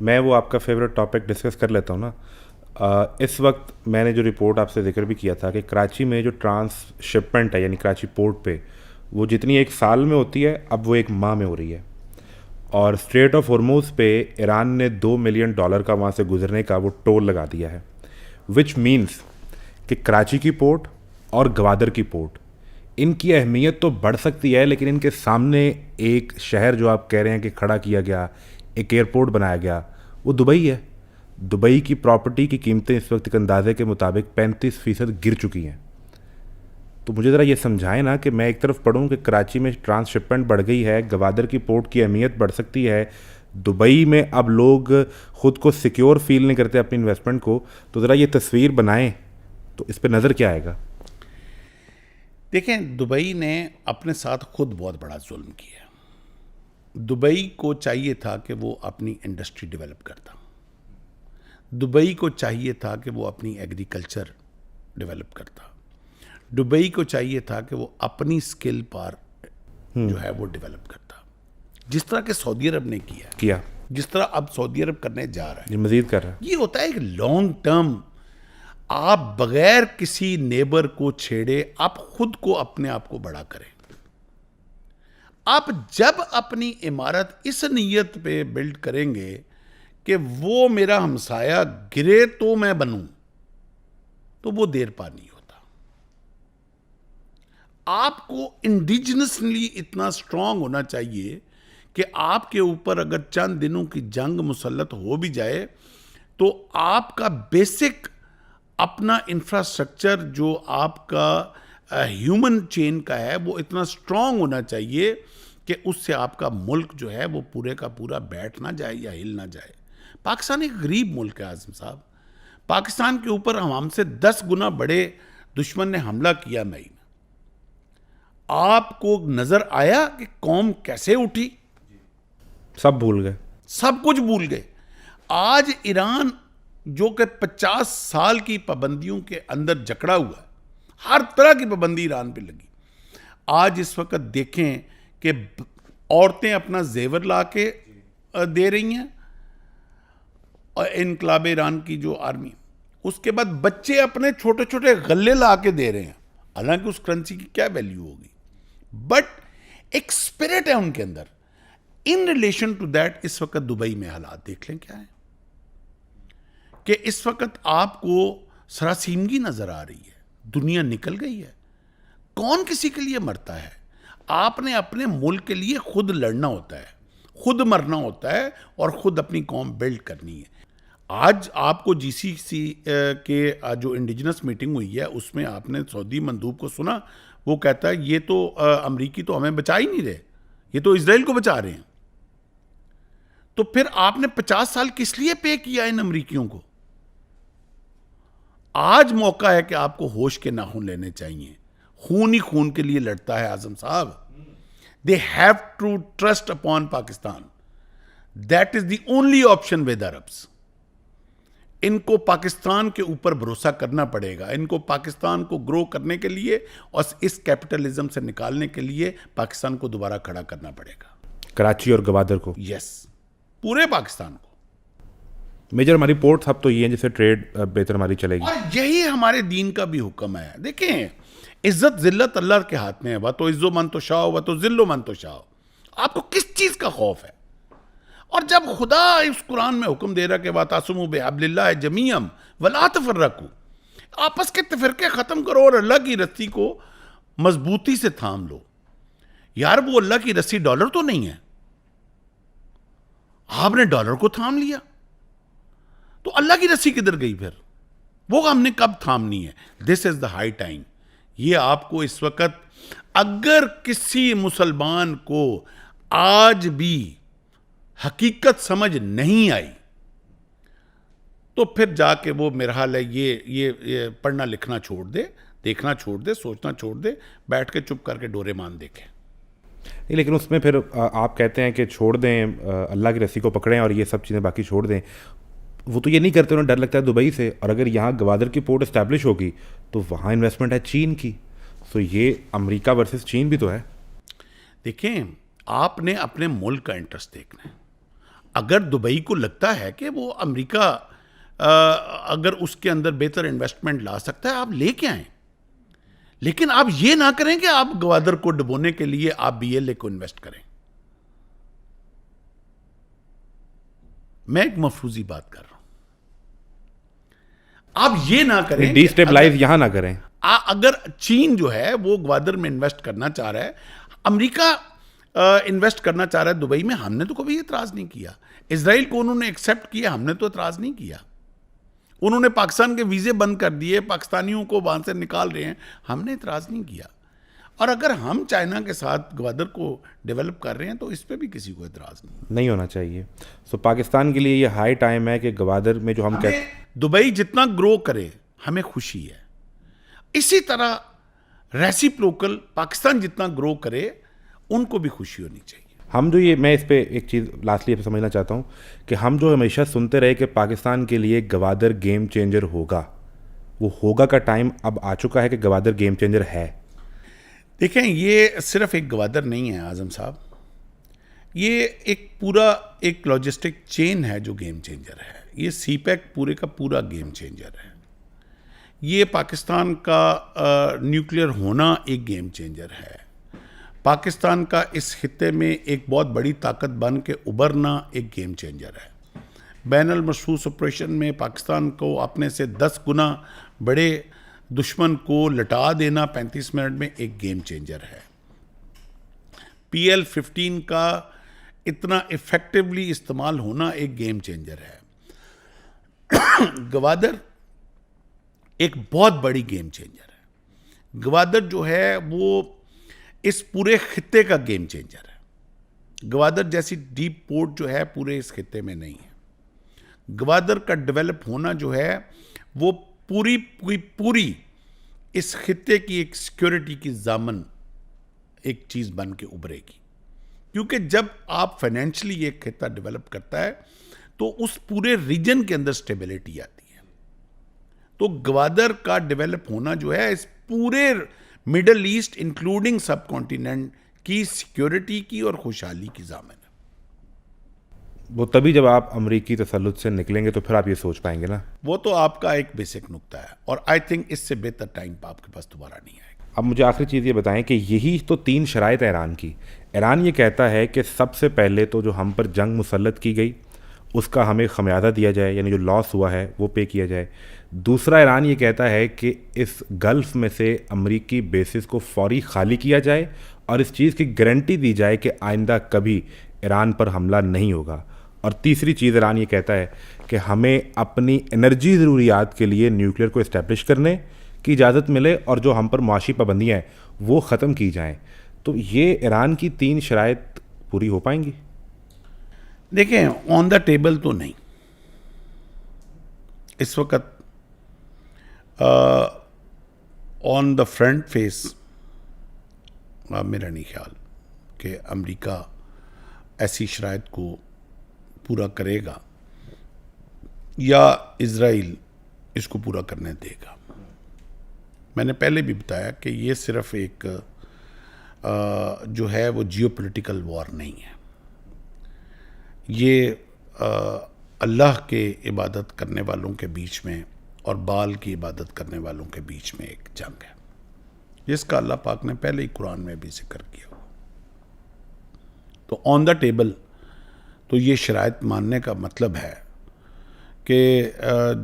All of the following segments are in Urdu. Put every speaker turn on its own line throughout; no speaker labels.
میں وہ آپ کا فیوریٹ ٹاپک ڈسکس کر لیتا ہوں نا. اس وقت میں نے جو رپورٹ آپ سے ذکر بھی کیا تھا کہ کراچی میں جو ٹرانس شپمنٹ ہے یعنی کراچی پورٹ پہ وہ جتنی ایک سال میں ہوتی ہے اب وہ ایک ماہ میں ہو رہی ہے. اور اسٹریٹ آف ہرموز پہ ایران نے $2 ملین کا وہاں سے گزرنے کا وہ ٹول لگا دیا ہے, وچ مینس کہ کراچی کی پورٹ اور گوادر کی پورٹ ان کی اہمیت تو بڑھ سکتی ہے, لیکن ان کے سامنے ایک شہر جو آپ کہہ رہے ہیں کہ کھڑا کیا گیا, ایک ایئرپورٹ بنایا گیا, وہ دبئی ہے. دبئی کی پراپرٹی کی قیمتیں اس وقت ایک اندازے کے مطابق 35% گر چکی ہیں. تو مجھے ذرا یہ سمجھائیں نا کہ میں ایک طرف پڑھوں کہ کراچی میں ٹرانس شپمنٹ بڑھ گئی ہے, گوادر کی پورٹ کی اہمیت بڑھ سکتی ہے, دبئی میں اب لوگ خود کو سیکیور فیل نہیں کرتے اپنی انویسٹمنٹ کو, تو ذرا یہ تصویر بنائیں تو اس پہ نظر کیا آئے گا؟
دیکھیں, دبئی نے اپنے ساتھ خود بہت بڑا ظلم کیا. دبئی کو چاہیے تھا کہ وہ اپنی انڈسٹری ڈیولپ کرتا, دبئی کو چاہیے تھا کہ وہ اپنی ایگریکلچر ڈیولپ کرتا, دبئی کو چاہیے تھا کہ وہ اپنی سکل پر جو ہے وہ ڈیولپ کرتا, جس طرح کہ سعودی عرب نے کیا, جس طرح اب سعودی عرب کرنے جا رہا ہے,
مزید کر رہا ہے.
یہ ہوتا ہے ایک لانگ ٹرم. آپ بغیر کسی نیبر کو چھیڑے آپ خود کو اپنے آپ کو بڑا کریں. آپ جب اپنی عمارت اس نیت پہ بلڈ کریں گے کہ وہ میرا ہمسایہ گرے تو میں بنوں, تو وہ دیر پا نہیں ہوتا. آپ کو انڈیجنسلی اتنا سٹرونگ ہونا چاہیے کہ آپ کے اوپر اگر چند دنوں کی جنگ مسلط ہو بھی جائے تو آپ کا بیسک اپنا انفراسٹرکچر جو آپ کا ہیومن چین کا ہے وہ اتنا سٹرونگ ہونا چاہیے کہ اس سے آپ کا ملک جو ہے وہ پورے کا پورا بیٹھ نہ جائے یا ہل نہ جائے. پاکستان ایک غریب ملک ہے اعظم صاحب. پاکستان کے اوپر ہم سے 10 گنا بڑے دشمن نے حملہ کیا مئی میں. آپ کو نظر آیا کہ قوم کیسے اٹھی؟
سب بھول گئے,
سب کچھ بھول گئے. آج ایران جو کہ 50 سال کی پابندیوں کے اندر جکڑا ہوا ہے, ہر طرح کی پابندی ایران پہ لگی. آج اس وقت دیکھیں کہ عورتیں اپنا زیور لا کے دے رہی ہیں اور انقلاب ایران کی جو آرمی, اس کے بعد بچے اپنے چھوٹے چھوٹے غلے لا کے دے رہے ہیں, حالانکہ اس کرنسی کی کیا ویلیو ہوگی, بٹ ایک سپرٹ ہے ان کے اندر. ان ریلیشن ٹو دیٹ اس وقت دبئی میں حالات دیکھ لیں کیا ہے کہ اس وقت آپ کو سراسیمگی نظر آ رہی ہے. دنیا نکل گئی ہے. کون کسی کے لیے مرتا ہے؟ آپ نے اپنے ملک کے لیے خود لڑنا ہوتا ہے, خود مرنا ہوتا ہے اور خود اپنی قوم بلڈ کرنی ہے. آج آپ کو جی سی سی کے جو انڈیجنس میٹنگ ہوئی ہے اس میں آپ نے سعودی مندوب کو سنا, وہ کہتا ہے یہ تو امریکی تو ہمیں بچا ہی نہیں رہے, یہ تو اسرائیل کو بچا رہے ہیں. تو پھر آپ نے 50 سال کس لیے پے کیا ان امریکیوں کو؟ آج موقع ہے کہ آپ کو ہوش کے ناخن لینے چاہیے. خون ہی خون کے لیے لڑتا ہے اعظم صاحب. They have to trust upon Pakistan. That is the only option with Arabs. ان کو پاکستان کے اوپر بھروسہ کرنا پڑے گا. ان کو پاکستان کو گرو کرنے کے لیے اور اس کیپٹلزم سے نکالنے کے لیے پاکستان کو دوبارہ کھڑا کرنا پڑے گا.
کراچی اور گوادر کو,
یس, پورے پاکستان کو.
میجر ہماری پورٹ اب تو یہ ہیں جسے ٹریڈ بہتر ہماری چلے گی.
اور یہی ہمارے دین کا بھی حکم ہے. دیکھیں, عزت ذلت اللہ کے ہاتھ میں ہے. وہ تو عز و من تو شاء, وہ تو ذل و من تو شاء. آپ کو کس چیز کا خوف ہے؟ اور جب خدا اس قرآن میں حکم دے رہا کہ وَاعْتَصِمُوا بِحَبْلِ اللَّهِ جَمِيعًا وَلَا تَفَرَّقُوا, آپس کے تفرقے ختم کرو اور اللہ کی رسی کو مضبوطی سے تھام لو. یار وہ اللہ کی رسی ڈالر تو نہیں ہے. آپ نے ڈالر کو تھام لیا تو اللہ کی رسی کدھر گئی پھر؟ وہ ہم نے کب تھامنی ہے؟ دس از دا ہائی ٹائم. یہ آپ کو اس وقت اگر کسی مسلمان کو آج بھی حقیقت سمجھ نہیں آئی تو پھر جا کے وہ میرا حال ہے یہ پڑھنا لکھنا چھوڑ دے, دیکھنا چھوڑ دے, سوچنا چھوڑ دے, بیٹھ کے چپ کر کے ڈوریمان دیکھیں.
نہیں, لیکن اس میں پھر آپ کہتے ہیں کہ چھوڑ دیں, اللہ کی رسی کو پکڑیں اور یہ سب چیزیں باقی چھوڑ دیں. وہ تو یہ نہیں کرتے, انہیں ڈر لگتا ہے دبئی سے. اور اگر یہاں گوادر کی پورٹ اسٹیبلش ہوگی تو وہاں انویسٹمنٹ ہے چین کی, تو یہ امریکہ ورسز چین بھی تو ہے.
دیکھیں, آپ نے اپنے ملک کا انٹرسٹ دیکھنا ہے. اگر دبئی کو لگتا ہے کہ وہ امریکہ اگر اس کے اندر بہتر انویسٹمنٹ لا سکتا ہے، آپ لے کے آئیں، لیکن آپ یہ نہ کریں کہ آپ گوادر کو ڈبونے کے لیے آپ بی ایل اے کو انویسٹ کریں. میں ایک مفروضی بات کر رہا ہوں. آپ یہ نہ کریں،
ڈی اسٹیبلائز یہاں نہ کریں.
اگر چین جو ہے وہ گوادر میں انویسٹ کرنا چاہ رہا ہے، امریکہ انویسٹ کرنا چاہ رہا ہے دبئی میں، ہم نے تو کبھی اعتراض نہیں کیا. اسرائیل کو انہوں نے ایکسیپٹ کیا، ہم نے تو اعتراض نہیں کیا. انہوں نے پاکستان کے ویزے بند کر دیے، پاکستانیوں کو وہاں سے نکال رہے ہیں، ہم نے اعتراض نہیں کیا. اور اگر ہم چائنا کے ساتھ گوادر کو ڈیولپ کر رہے ہیں تو اس پہ بھی کسی کو اعتراض
نہیں ہونا چاہیے. سو پاکستان کے لیے یہ ہائی ٹائم ہے کہ گوادر میں جو ہم
دبئی جتنا گرو کرے ہمیں خوشی ہے. اسی طرح ریسیپروکل پاکستان جتنا گرو کرے ان کو بھی خوشی ہونی چاہیے.
ہم جو یہ میں اس پہ ایک چیز لاسٹلی پہ سمجھنا چاہتا ہوں کہ ہم جو ہمیشہ سنتے رہے کہ پاکستان کے لیے گوادر گیم چینجر ہوگا، وہ ہوگا کا ٹائم اب آ چکا ہے کہ گوادر گیم چینجر ہے.
دیکھیں، یہ صرف ایک گوادر نہیں ہے اعظم صاحب، یہ ایک پورا ایک لاجسٹک چین ہے جو گیم چینجر ہے. یہ سی پیک پورے کا پورا گیم چینجر ہے. یہ پاکستان کا نیوکلیئر ہونا ایک گیم چینجر ہے. پاکستان کا اس خطے میں ایک بہت بڑی طاقت بن کے ابھرنا ایک گیم چینجر ہے. بین المخصوص آپریشن میں پاکستان کو اپنے سے 10 گنا بڑے دشمن کو لٹا دینا 35 منٹ میں ایک گیم چینجر ہے. PL-15 کا اتنا ایفیکٹولی استعمال ہونا ایک گیم چینجر ہے. گوادر ایک بہت بڑی گیم چینجر ہے. گوادر جو ہے وہ اس پورے خطے کا گیم چینجر ہے. گوادر جیسی ڈیپ پورٹ جو ہے پورے اس خطے میں نہیں ہے. گوادر کا ڈیولپ ہونا جو ہے وہ پوری اس خطے کی ایک سیکیورٹی کی ضامن ایک چیز بن کے ابھرے گی. کیونکہ جب آپ فائنینشلی ایک خطہ ڈیولپ کرتا ہے تو اس پورے ریجن کے اندر سٹیبلٹی آتی ہے. تو گوادر کا ڈیولپ ہونا جو ہے اس پورے مڈل ایسٹ انکلوڈنگ سب کانٹیننٹ کی سیکیورٹی کی اور خوشحالی کی ضامن ہے.
وہ تبھی جب آپ امریکی تسلط سے نکلیں گے تو پھر آپ یہ سوچ پائیں گے نا.
وہ تو آپ کا ایک بیسک نقطہ ہے اور آئی تھنک اس سے بہتر ٹائم آپ کے پاس دوبارہ نہیں آئے گا.
اب مجھے آخری چیز یہ بتائیں کہ یہی تو 3 شرائط ہے ایران کی. ایران یہ کہتا ہے کہ سب سے پہلے تو جو ہم پر جنگ مسلط کی گئی اس کا ہمیں خمیازہ دیا جائے، یعنی جو لاس ہوا ہے وہ پے کیا جائے. دوسرا، ایران یہ کہتا ہے کہ اس گلف میں سے امریکی بیسز کو فوری خالی کیا جائے اور اس چیز کی گارنٹی دی جائے کہ آئندہ کبھی ایران پر حملہ نہیں ہوگا. اور تیسری چیز، ایران یہ کہتا ہے کہ ہمیں اپنی انرجی ضروریات کے لیے نیوکلیئر کو اسٹیبلش کرنے کی اجازت ملے اور جو ہم پر معاشی پابندیاں ہیں وہ ختم کی جائیں. تو یہ ایران کی 3 شرائط پوری ہو پائیں گی؟
دیکھیں، آن دا ٹیبل تو نہیں اس وقت. آن دا فرنٹ فیس میرا نہیں خیال کہ امریکہ ایسی شرائط کو پورا کرے گا یا اسرائیل اس کو پورا کرنے دے گا. میں نے پہلے بھی بتایا کہ یہ صرف ایک جو ہے وہ جیو پولیٹیکل وار نہیں ہے. یہ اللہ کے عبادت کرنے والوں کے بیچ میں اور بال کی عبادت کرنے والوں کے بیچ میں ایک جنگ ہے، جس کا اللہ پاک نے پہلے ہی قرآن میں بھی ذکر کیا ہوا. تو آن دا ٹیبل تو یہ شرائط ماننے کا مطلب ہے کہ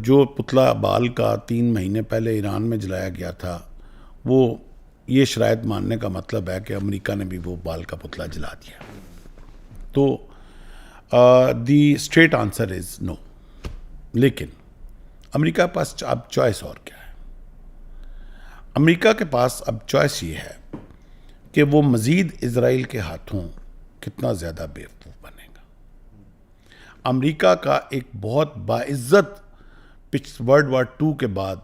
جو پتلا بال کا 3 مہینے پہلے ایران میں جلایا گیا تھا، وہ یہ شرائط ماننے کا مطلب ہے کہ امریکہ نے بھی وہ بال کا پتلا جلا دیا. تو دی اسٹریٹ آنسر از نو. لیکن امریکہ کے پاس اب چوائس اور کیا ہے؟ امریکہ کے پاس اب چوائس یہ ہے کہ وہ مزید اسرائیل کے ہاتھوں کتنا زیادہ بیوقوف بنے گا. امریکہ کا ایک بہت باعزت ورلڈ وار 2 کے بعد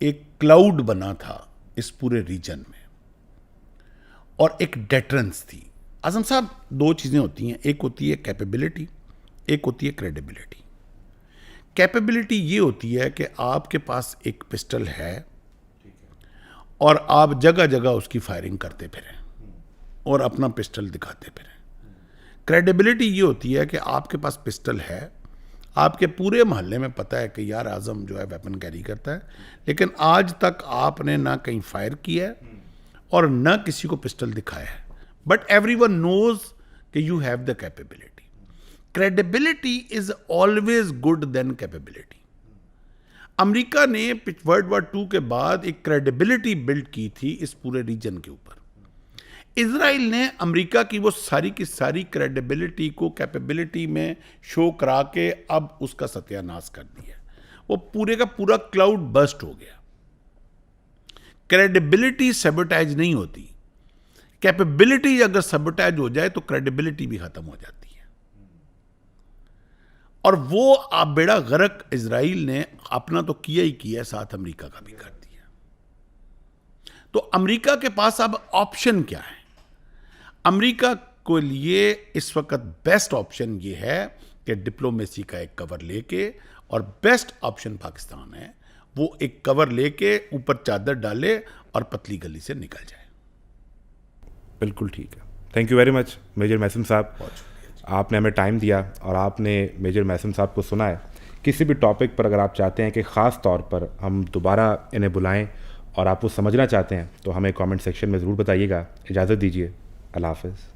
ایک کلاؤڈ بنا تھا اس پورے ریجن میں اور ایک ڈیٹرنس تھی. اعظم صاحب، 2 چیزیں ہوتی ہیں، ایک ہوتی ہے کیپیبلٹی، ایک ہوتی ہے کریڈیبلٹی. کیپیبلٹی یہ ہوتی ہے کہ آپ کے پاس ایک پسٹل ہے اور آپ جگہ جگہ اس کی فائرنگ کرتے پھریں اور اپنا پسٹل دکھاتے پھریں. کریڈیبلٹی یہ ہوتی ہے کہ آپ کے پاس پسٹل ہے, آپ کے پورے محلے میں پتہ ہے کہ یار اعظم جو ہے ویپن کیری کرتا ہے, لیکن آج تک آپ نے نہ کہیں فائر کیا ہے اور نہ کسی کو پسٹل دکھایا ہے, بٹ ایوری ون نوز کہ you have the capability. Credibility is always good than capability. امریکہ نے ورلڈ وار 2 کے بعد ایک کریڈیبلٹی بلڈ کی تھی اس پورے ریجن کے اوپر. اسرائیل نے امریکہ کی وہ ساری کی ساری کریڈیبلٹی کو کیپیبلٹی میں شو کرا کے اب اس کا ستیہ ناش کر دیا. وہ پورے کا پورا کلاؤڈ برسٹ ہو گیا. کریڈیبلٹی سیبوٹیج نہیں ہوتی, کیپیبلٹی اگر سیبوٹیج ہو جائے تو کریڈیبلٹی بھی ختم ہو جاتی ہے. اور وہ بیڑا غرق اسرائیل نے اپنا تو کیا ہی کیا, ساتھ امریکہ کا بھی کر دیا. تو امریکہ کے پاس اب آپشن کیا ہے؟ امریکہ کے لیے اس وقت بیسٹ آپشن یہ ہے کہ ڈپلومیسی کا ایک کور لے کے, اور بیسٹ آپشن پاکستان ہے, وہ ایک کور لے کے اوپر چادر ڈالے اور پتلی گلی سے نکل جائے.
بالکل ٹھیک ہے. Thank you very much major Mohsin صاحب, آپ نے ہمیں ٹائم دیا اور آپ نے میجر محسن صاحب کو سنا ہے. کسی بھی ٹاپک پر اگر آپ چاہتے ہیں کہ خاص طور پر ہم دوبارہ انہیں بلائیں اور آپ وہ سمجھنا چاہتے ہیں تو ہمیں کامنٹ سیکشن میں ضرور بتائیے گا. اجازت دیجیے, اللہ حافظ.